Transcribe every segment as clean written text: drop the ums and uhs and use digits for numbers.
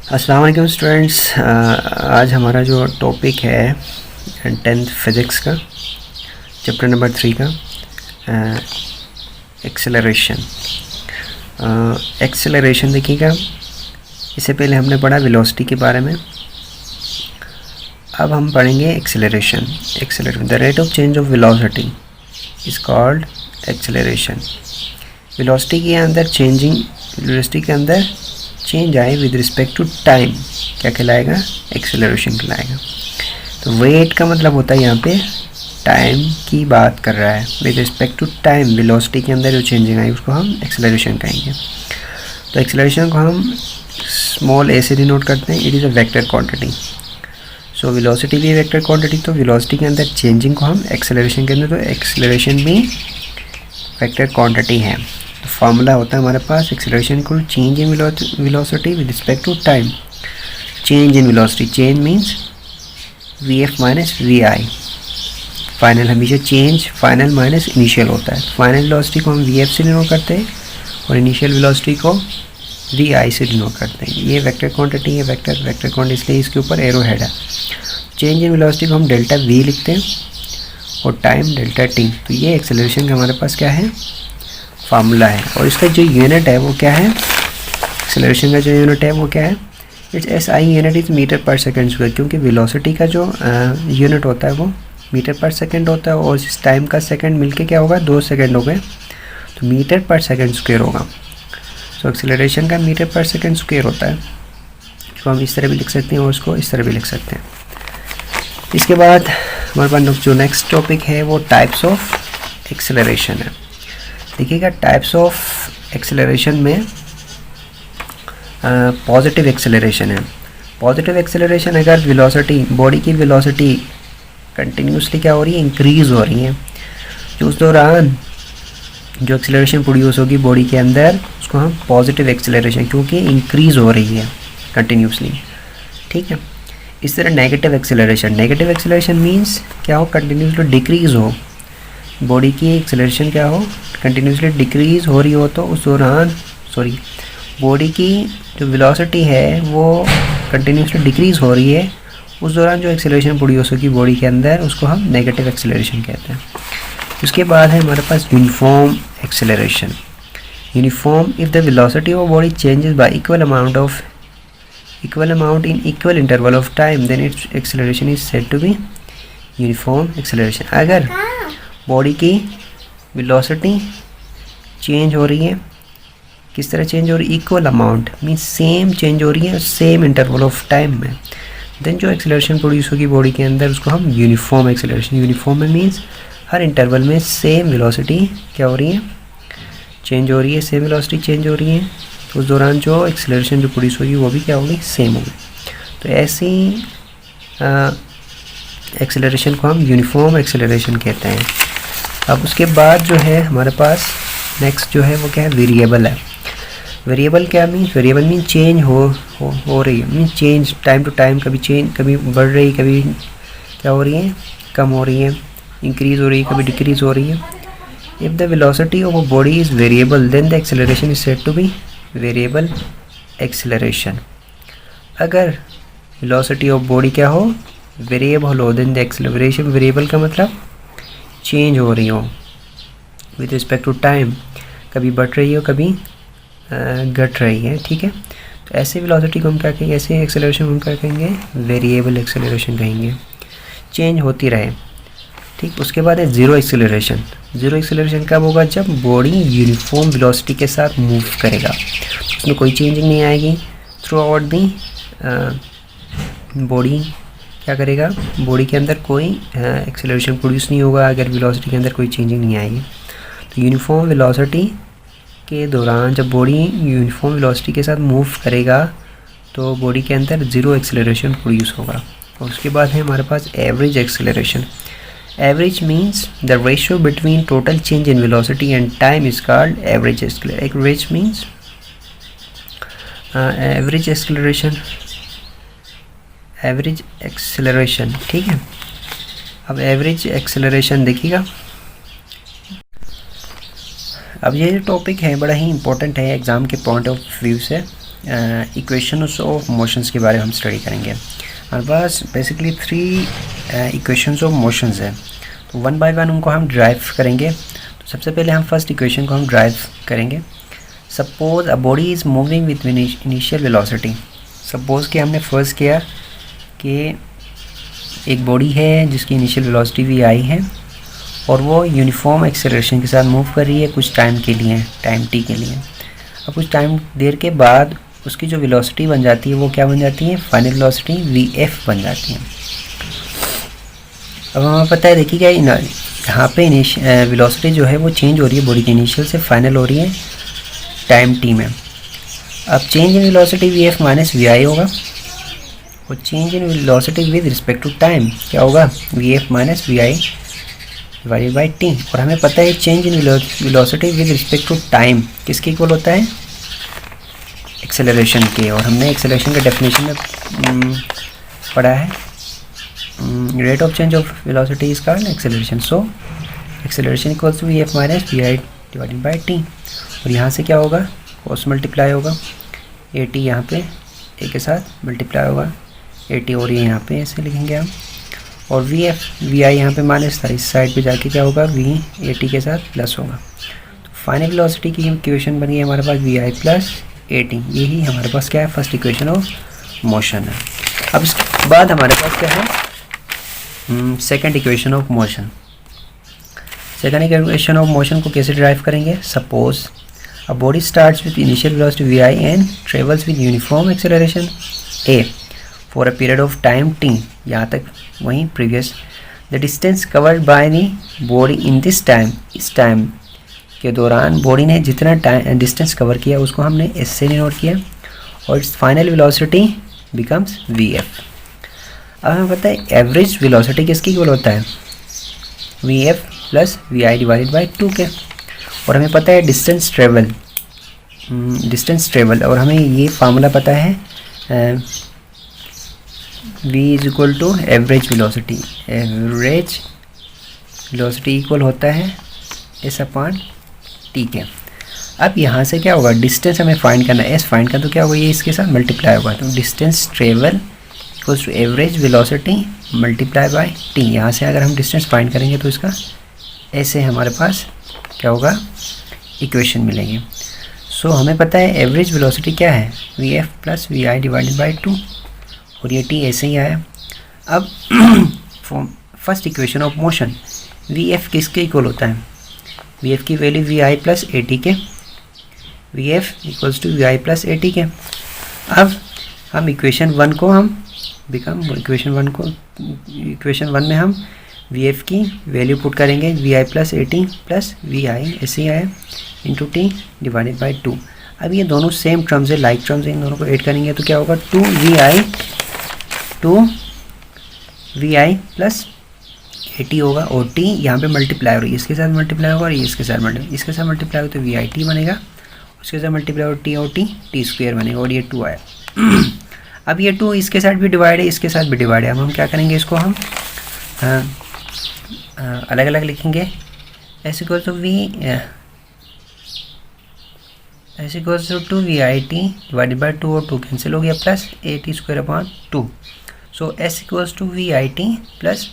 अस्सलाम वालेकुम स्टूडेंट्स। आज हमारा जो टॉपिक है 10th फिज़िक्स का चैप्टर नंबर 3 का एक्सेलरेशन। एक्सेलरेशन देखिएगा, इससे पहले हमने पढ़ा वेलोसिटी के बारे में, अब हम पढ़ेंगे acceleration. Acceleration, the rate of change of velocity is called acceleration. Velocity के अंदर वेलोसिटी के अंदर चेंज आए विद रिस्पेक्ट टू टाइम, क्या कहलाएगा? एक्सेलरेशन कहलाएगा। तो वेट का मतलब होता है यहाँ पे टाइम की बात कर रहा है, with respect to time velocity के अंदर जो चेंजिंग आई उसको हम एक्सेलरेशन कहेंगे। तो एक्सेलरेशन को हम स्मॉल ए से डिनोट करते हैं, it is a vector quantity. So velocity भी वेक्टर क्वांटिटी, तो वेलोसिटी के अंदर चेंजिंग को हम एक्सेलरेशन के अंदर, तो एक्सेलरेशन भी वेक्टर क्वांटिटी है। फार्मूला होता है हमारे पास एक्सेलरेशन को change in velocity with respect to time. Change in velocity, change means vf माइनस vi। फाइनल हमेशा चेंज फाइनल माइनस इनिशियल होता है। फाइनल वेलोसिटी को हम vf से डिनोट करते हैं और इनिशियल वेलोसिटी को vi से डिनोट करते हैं। ये वेक्टर क्वांटिटी है, वेक्टर क्वांटिटी, इसलिए इसके ऊपर एरो हेड है। चेंज इन वेलोसिटी को हम डेल्टा v लिखते हैं और टाइम डेल्टा t। तो ये एक्सेलरेशन का हमारे पास क्या है? फार्मूला है। और इसका जो यूनिट है वो क्या है? एक्सेलरेशन का जो यूनिट है वो क्या है? It's SI unit is metre per second square, क्योंकि वेलोसिटी का जो यूनिट होता है वो मीटर पर सेकंड होता है और इस टाइम का सेकंड मिलके क्या होगा? 2 सेकंड हो गए, तो मीटर पर सेकंड स्क्वायर होगा। सो एक्सेलरेशन का मीटर पर सेकंड स्क्वायर होता है, जो हम इस तरह भी लिख सकते हैं और उसको इस तरह भी लिख सकते हैं। इसके बाद हमारे पास जो नेक्स्ट टॉपिक है वो टाइप्स ऑफ एक्सेलरेशन है। देखिएगा, टाइप्स ऑफ एक्सेलरेशन में पॉजिटिव एक्सेलरेशन है। पॉजिटिव एक्सेलरेशन, अगर वेलोसिटी, बॉडी की वेलोसिटी कंटिन्यूसली क्या हो रही है? इंक्रीज़ हो रही है, जो उस दौरान जो एक्सेलरेशन प्रोड्यूस होगी बॉडी के अंदर उसको हम पॉजिटिव एक्सेलरेशन, क्योंकि इंक्रीज़ हो रही है कंटिन्यूसली, ठीक है। इस तरह नेगेटिव एक्सेलरेशन मीन्स क्या हो? कंटिन्यूसली डिक्रीज़ हो, बॉडी की एक्सेलरेशन क्या हो? कंटिन्यूसली डिक्रीज़ हो रही हो, तो उस दौरान बॉडी की जो वेलोसिटी है वो कंटिन्यूसली डिक्रीज़ हो रही है, उस दौरान जो एक्सेलरेशन प्रोड्यूस होगी बॉडी के अंदर उसको हम नेगेटिव एक्सेलरेशन कहते हैं। उसके बाद है हमारे पास uniform acceleration. Uniform, if the velocity of body changes by equal amount in equal interval of time, then its acceleration is said to be uniform acceleration. अगर बॉडी की वेलोसिटी चेंज हो रही है, किस तरह चेंज हो रही है? Equal amount means same change हो रही है सेम इंटरवल ऑफ टाइम में, देन जो एक्सेलरेशन प्रोड्यूस होगी बॉडी के अंदर उसको हम यूनिफॉर्म एक्सेलरेशन। यूनिफॉर्म में मीन्स हर इंटरवल में सेम वेलोसिटी क्या हो रही है? चेंज हो रही है, सेम वेलोसिटी चेंज हो रही है, तो उस दौरान जो एक्सेलरेशन जो प्रोड्यूस होगी वो भी क्या होगी? सेम होगी। तो ऐसी एक्सेलरेशन को हम यूनिफॉर्म एक्सेलरेशन कहते हैं। अब उसके बाद जो है हमारे पास नेक्स्ट जो है वो क्या है? वेरिएबल है। वेरिएबल क्या मीन्स? वेरिएबल मीन चेंज हो रही है, means change time to time, कभी बढ़ रही, कभी क्या हो रही है? कम हो रही है, इंक्रीज़ हो रही है, कभी डिक्रीज़ हो रही है। If the velocity of a body is variable, then the acceleration is said to be variable acceleration. अगर वेलोसिटी ऑफ बॉडी क्या हो? वेरिएबल हो, देन द एक्सेलरेशन, वेरिएबल का मतलब चेंज हो रही हो विद रिस्पेक्ट टू टाइम, कभी बढ़ रही हो, कभी घट रही है, ठीक है। तो ऐसे वेलोसिटी को हम क्या कहेंगे? ऐसे एक्सेलरेशन को हम क्या कहेंगे? वेरिएबल एक्सेलरेशन कहेंगे, चेंज होती रहे, ठीक। उसके बाद है ज़ीरो एक्सेलरेशन। ज़ीरो एक्सेलरेशन कब होगा? जब बॉडी यूनिफॉर्म वेलोसिटी के साथ मूव करेगा, उसमें कोई चेंजिंग नहीं आएगी थ्रू आउट दी बॉडी। क्या करेगा? बॉडी के अंदर कोई एक्सेलरेशन प्रोड्यूस नहीं होगा अगर वेलोसिटी के अंदर कोई चेंजिंग नहीं आएगी। तो यूनिफॉर्म वेलोसिटी के दौरान जब बॉडी यूनिफॉर्म वेलोसिटी के साथ मूव करेगा तो बॉडी के अंदर ज़ीरो एक्सेलरेशन प्रोड्यूस होगा। और उसके बाद है हमारे पास average acceleration. Average means the ratio between total change in velocity and time is called average acceleration. Average means average acceleration, ठीक है। अब एवरेज एक्सेलरेशन देखिएगा, अब ये टॉपिक है बड़ा ही इंपॉर्टेंट है एग्ज़ाम के पॉइंट ऑफ व्यू से। इक्वेशंस ऑफ मोशंस के बारे में हम स्टडी करेंगे। हमारे पास बेसिकली 3 इक्वेशंस ऑफ मोशंस है, तो वन बाय वन उनको हम ड्राइव करेंगे। तो सबसे पहले हम फर्स्ट इक्वेशन को हम ड्राइव करेंगे। Suppose a body is moving with initial velocity. Suppose कि हमने फर्स्ट किया कि एक बॉडी है जिसकी इनिशियल वेलोसिटी वी आई है और वो यूनिफॉर्म एक्सेलरेशन के साथ मूव कर रही है कुछ टाइम के लिए, टाइम टी के लिए। अब कुछ टाइम देर के बाद उसकी जो वेलोसिटी बन जाती है वो क्या बन जाती है, फाइनल वेलोसिटी वी एफ बन जाती है। अब हमें पता है, देखिए यहाँ पे वेलोसिटी जो है वो चेंज हो रही है, बॉडी की इनिशियल से फाइनल हो रही है टाइम टी में। अब change in velocity V F minus V I होगा और change in velocity with respect to time क्या होगा, V F minus V I divided by T. और हमें पता है change in velocity with respect to time किसके इक्वल होता है, एक्सेलरेशन के। और हमने एक्सेलरेशन के डेफिनेशन में पढ़ा है rate of change of velocity is called acceleration. So acceleration equals to V F minus V I divided by T. और यहाँ से क्या होगा, कॉस मल्टीप्लाई होगा, ए टी यहाँ पे ए के साथ मल्टीप्लाई होगा ए टी, और ये यहाँ पे ऐसे लिखेंगे हम। और वी एफ वी आई यहाँ पे माइनस था, इस साइड पे जाके क्या होगा, वी ए टी के साथ प्लस होगा। तो फाइनल वेलोसिटी की इक्वेशन बन गई हमारे पास V I plus A T. यही हमारे पास क्या है, फर्स्ट इक्वेशन ऑफ मोशन है। अब इसके बाद हमारे पास क्या है, second equation of motion. Second equation of motion को कैसे ड्राइव करेंगे, suppose a body starts with initial velocity V I and travels with uniform acceleration A for a period of time T. यहाँ तक वहीं previous. The distance covered by the body in this time, इस time के दौरान body ने जितना time distance cover किया उसको हमने एस से नोट किया और it's final velocity becomes V F. अब हमें पता है एवरेज वेलोसिटी किसकी इक्वल होता है, V F plus V I divided by 2 के। और हमें पता है डिस्टेंस ट्रेवल और हमें ये फार्मूला पता है v is equal to average velocity. Average velocity equal होता है एस अपॉन टी के। अब यहाँ से क्या होगा, डिस्टेंस हमें फाइंड करना है, एस फाइंड करना, तो क्या होगा, ये इसके साथ मल्टीप्लाई होगा। तो distance travel equals to average velocity multiply by T. यहाँ से अगर हम डिस्टेंस फाइंड करेंगे तो इसका ऐसे हमारे पास क्या होगा, इक्वेशन मिलेगी। सो हमें पता है एवरेज वेलोसिटी क्या है, V F plus V I divided by 2 और ये टी ऐसे ही आया। अब first equation of motion, V F किसके इक्वल होता है, वी एफ की value V I plus A T के, V F equals to V I plus A T के। अब हम इक्वेशन वन में हम वी एफ की वैल्यू पुट करेंगे, V I plus A T plus V I ऐसे ही आया इंटू टी डिवाइडेड बाई 2। अब ये दोनों सेम टर्म्स है, लाइक टर्म्स है, इन दोनों को ऐड करेंगे तो क्या होगा, 2vi प्लस ए टी होगा और टी यहाँ पे मल्टीप्लाई हो रही है, इसके साथ मल्टीप्लाई होगा और ये इसके साथ मल्टीप्लाई होगा तो वी आई टी बनेगा, उसके साथ मल्टीप्लाई होगा टी और टी स्क्वायर बनेगा और ये 2 आया। अब ये 2 इसके साथ भी डिवाइड है, इसके साथ भी डिवाइड है। अब हम क्या करेंगे, इसको हम अलग अलग लिखेंगे। ऐसे equals to V I T divided by 2 और 2 कैंसिल हो गया plus A T square upon 2। So S equals to V I T plus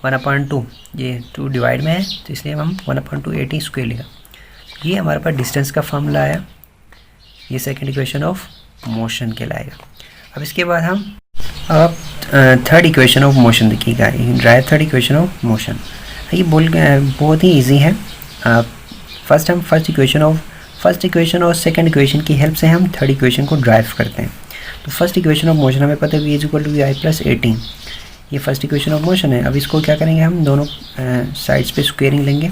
1/2, ये 2 डिवाइड में है तो इसलिए हम 1/2 ए टी स्क्वायर लिखा। ये हमारे पास डिस्टेंस का फॉर्मूला आया, ये सेकंड इक्वेशन ऑफ मोशन कहलाएगा। अब इसके बाद हम थर्ड इक्वेशन ऑफ मोशन देखिएगा, drive third equation of motion. ये बहुत ही ईजी है। फर्स्ट इक्वेशन और सेकंड इक्वेशन की हेल्प से हम थर्ड इक्वेशन को ड्राइव करते हैं। तो फर्स्ट इक्वेशन ऑफ मोशन हमें पता है V is equal to V I plus A T, ये फर्स्ट इक्वेशन ऑफ मोशन है। अब इसको क्या करेंगे, हम दोनों साइड्स पे स्क्वेयरिंग लेंगे,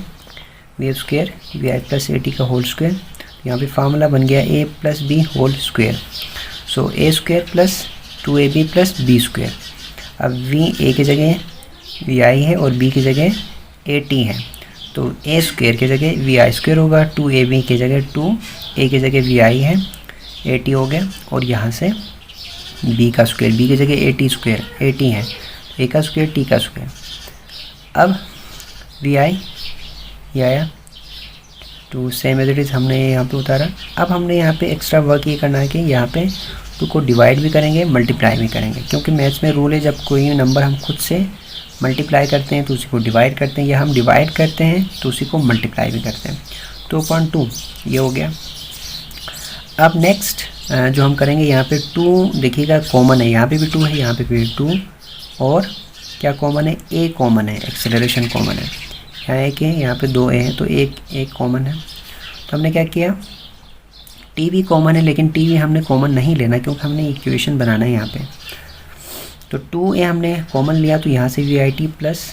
V square V I plus A T का होल स्क्वेयर। यहाँ पे फार्मूला बन गया A plus B whole square. So A square plus 2ab plus B square. अब वी ए की जगह वी आई है और बी की जगह ए टी है, तो ए स्क्वेयर की जगह वी आई स्क्वेयर होगा, 2ab की जगह 2a की जगह वी आई है, ए टी हो गया और यहाँ से बी का स्क्वायर, बी की जगह A T square, A T है, ए का स्क्वायर टी का स्क्वायर। अब वी आई ये आया to same as it is हमने यहाँ पे उतारा। अब हमने यहाँ पे एक्स्ट्रा वर्क ये करना है कि यहाँ पे 2 को डिवाइड भी करेंगे, मल्टीप्लाई भी करेंगे, क्योंकि मैथ्स में रूल है जब कोई नंबर हम खुद से मल्टीप्लाई करते हैं तो उसी को डिवाइड करते हैं, या हम डिवाइड करते हैं तो उसी को मल्टीप्लाई भी करते हैं। 2.2 ये हो गया। अब नेक्स्ट जो हम करेंगे यहाँ पे 2 देखिएगा कॉमन है, यहाँ पे भी 2 है, यहाँ पे भी 2, और क्या कॉमन है, ए कॉमन है, एक्सेलरेशन कॉमन है। यहाँ एक है, यहाँ पे 2 ए है, तो एक कॉमन है। तो हमने क्या किया, टी भी कॉमन है, लेकिन टी भी हमने कॉमन नहीं लेना क्योंकि हमने इक्वेशन बनाना है यहाँ पे। तो 2a हमने कॉमन लिया, तो यहाँ से VIT प्लस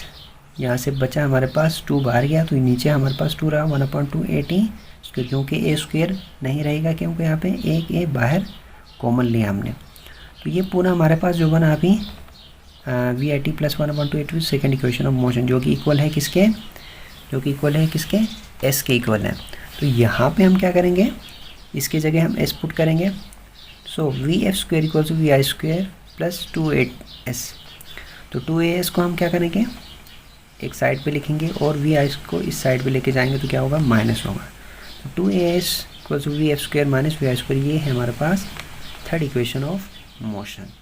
यहाँ से बचा हमारे पास 2 बाहर गया, तो नीचे हमारे पास 2 रहा 1/2 क्योंकि a स्क्वायर नहीं रहेगा, क्योंकि यहाँ पे एक a बाहर कॉमन लिया हमने। तो ये पूरा हमारे पास जो बना अभी VIT plus 1/2 second equation of motion, जो कि इक्वल है किसके, जो कि इक्वल है किसके, s के इक्वल है। तो यहाँ पे हम क्या करेंगे, इसकी जगह हम s पुट करेंगे। So VF square equal to VI square plus 2as। तो 2as को हम क्या करेंगे, एक साइड पे लिखेंगे और VI को इस साइड पे लेके जाएंगे, तो क्या होगा, माइनस होगा। तो 2as equal to VF square minus VI square, ये है हमारे पास थर्ड इक्वेशन ऑफ मोशन।